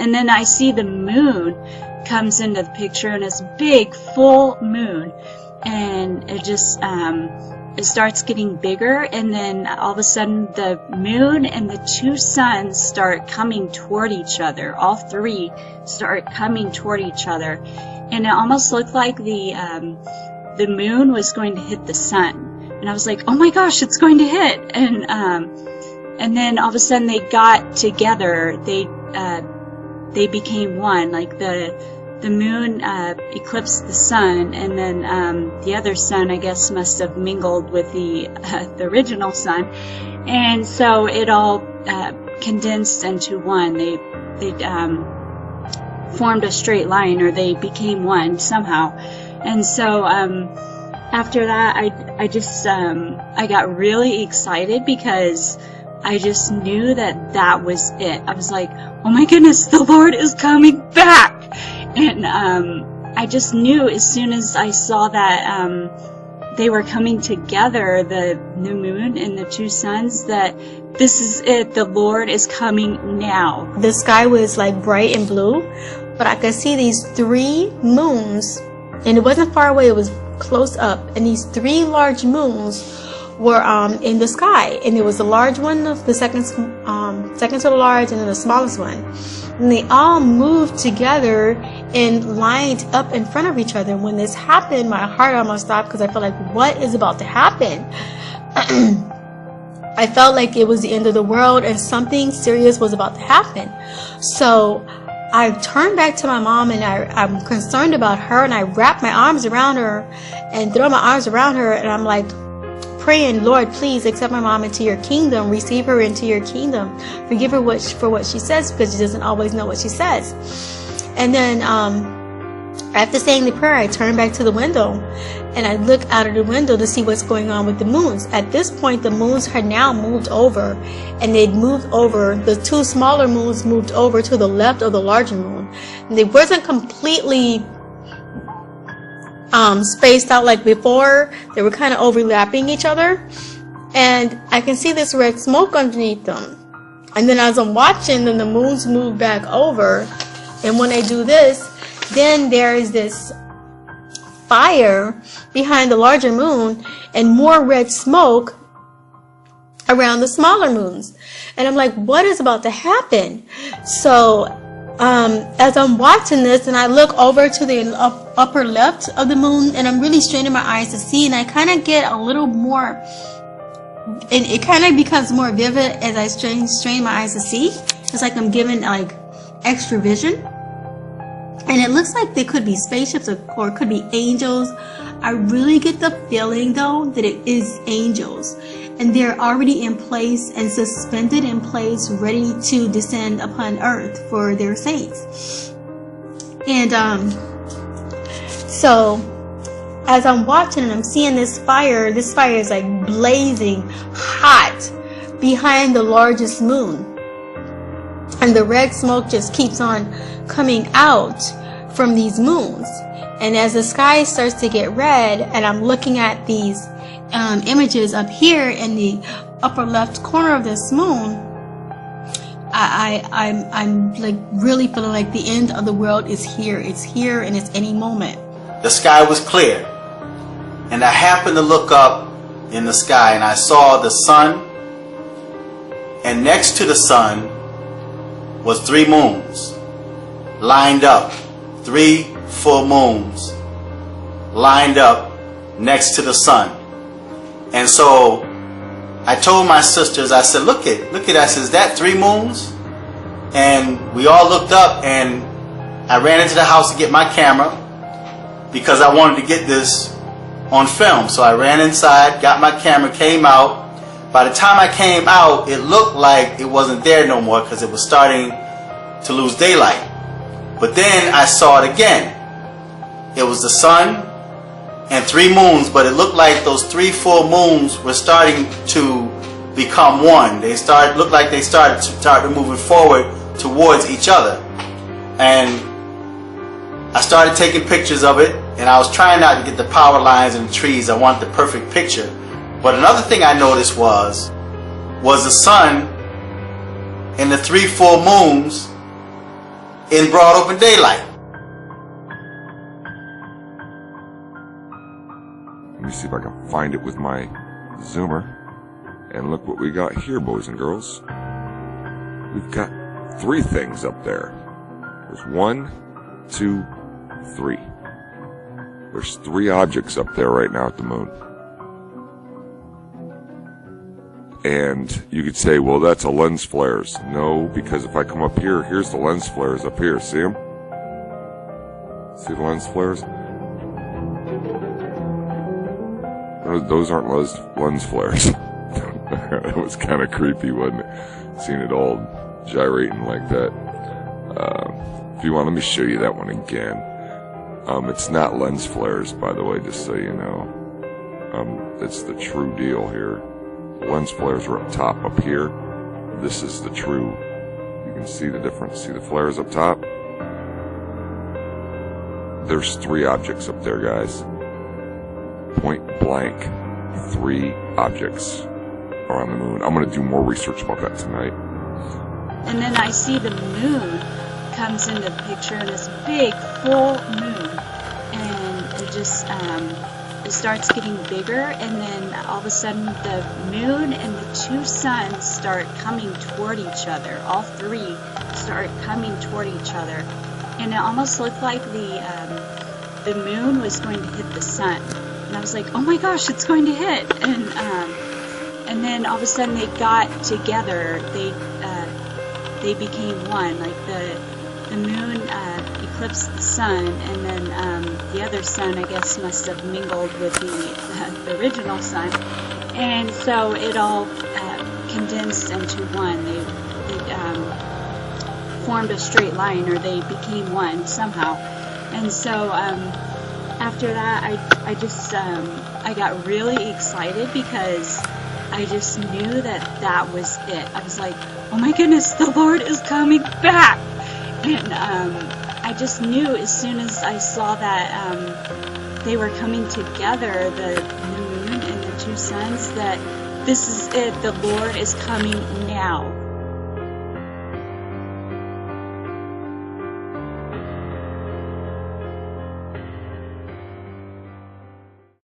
And then I see the moon comes into the picture, and it's big, full moon. And it just, it starts getting bigger, and then all of a sudden the moon and the two suns start coming toward each other. All three start coming toward each other. And it almost looked like the moon was going to hit the sun. And I was like, oh my gosh, it's going to hit. And then all of a sudden they got together. They became one. Like the moon eclipsed the sun, and then the other sun, I guess, must have mingled with the original sun, and so it all condensed into one. They formed a straight line, or they became one somehow. And so after that, I just I got really excited, because I just knew that was it. I was like, oh my goodness, the Lord is coming back. And I just knew as soon as I saw that they were coming together, the new moon and the two suns, that this is it. The Lord is coming now. The sky was like bright and blue, but I could see these three moons, and it wasn't far away, it was close up, and these three large moons were in the sky, and there was a large one, the second to the large, and then the smallest one, and they all moved together and lined up in front of each other. When this happened, my heart almost stopped, because I felt like, what is about to happen? I felt like it was the end of the world, and something serious was about to happen. So I turned back to my mom, and I'm concerned about her, and I wrapped my arms around her and throw my arms around her, and I'm like praying, Lord, please accept my mom into your kingdom, receive her into your kingdom, forgive her for what she says, because she doesn't always know what she says. And then after saying the prayer, I turned back to the window, and I look out of the window to see what's going on with the moons. At this point, the moons had now moved over, and they'd moved over. The two smaller moons moved over to the left of the larger moon. And they wasn't completely spaced out like before. They were kind of overlapping each other, and I can see this red smoke underneath them. And then as I'm watching, then the moons move back over, and when they do this, then there is this fire behind the larger moon and more red smoke around the smaller moons. And I'm like, what is about to happen? So as I'm watching this, and I look over to the upper left of the moon, and I'm really straining my eyes to see, and I kind of get a little more, and it kind of becomes more vivid as I strain my eyes to see. It's like I'm given like extra vision, and it looks like they could be spaceships, or it could be angels. I really get the feeling though that it is angels, and they're already in place and suspended in place, ready to descend upon earth for their saints. And so as I'm watching and I'm seeing this fire is like blazing hot behind the largest moon, and the red smoke just keeps on coming out from these moons. And as the sky starts to get red, and I'm looking at these images up here in the upper left corner of this moon, I'm like really feeling like the end of the world is here. It's here, and it's any moment. The sky was clear, and I happened to look up in the sky, and I saw the sun, and next to the sun was three moons lined up. 3 full moons lined up next to the sun. And so I told my sisters, I said, look at, I said, is that 3 moons? And we all looked up, and I ran into the house to get my camera, because I wanted to get this on film. So I ran inside, got my camera, came out. By the time I came out, it looked like it wasn't there no more, because it was starting to lose daylight. But then I saw it again. It was the sun and 3 moons, but it looked like those 3 full moons were starting to become one. Looked like they started moving forward towards each other. And I started taking pictures of it, and I was trying not to get the power lines and the trees. I wanted the perfect picture. But another thing I noticed was the sun and the 3 full moons in broad open daylight. Let me see if I can find it with my zoomer. And look what we got here, boys and girls. We've got 3 things up there. There's 1, 2, 3. There's 3 objects up there right now at the moon. And you could say, well, that's a lens flares. No, because if I come up here, here's the lens flares up here. See them? See the lens flares? Those aren't lens flares. That was kind of creepy, wasn't it? Seeing it all gyrating like that. If you want, let me show you that one again. It's not lens flares, by the way, just so you know. It's the true deal here. The lens flares are up top up here. This is the true. You can see the difference. See the flares up top? There's 3 objects up there, guys. Point blank. 3 objects are on the moon. I'm going to do more research about that tonight. And then I see the moon comes into the picture, and this big full moon, and it just it starts getting bigger, and then all of a sudden the moon and the 2 suns start coming toward each other. All 3 start coming toward each other, and it almost looked like the moon was going to hit the sun. And I was like, oh my gosh, it's going to hit! And then all of a sudden they got together. They became one. Like the moon eclipsed the sun, and then the other sun, I guess, must have mingled with the original sun, and so it all condensed into one. They formed a straight line, or they became one somehow. And so after that, I just I got really excited because I just knew that was it. I was like, oh my goodness, the Lord is coming back. And I just knew as soon as I saw that they were coming together, the moon and the 2 suns, that this is it. The Lord is coming now.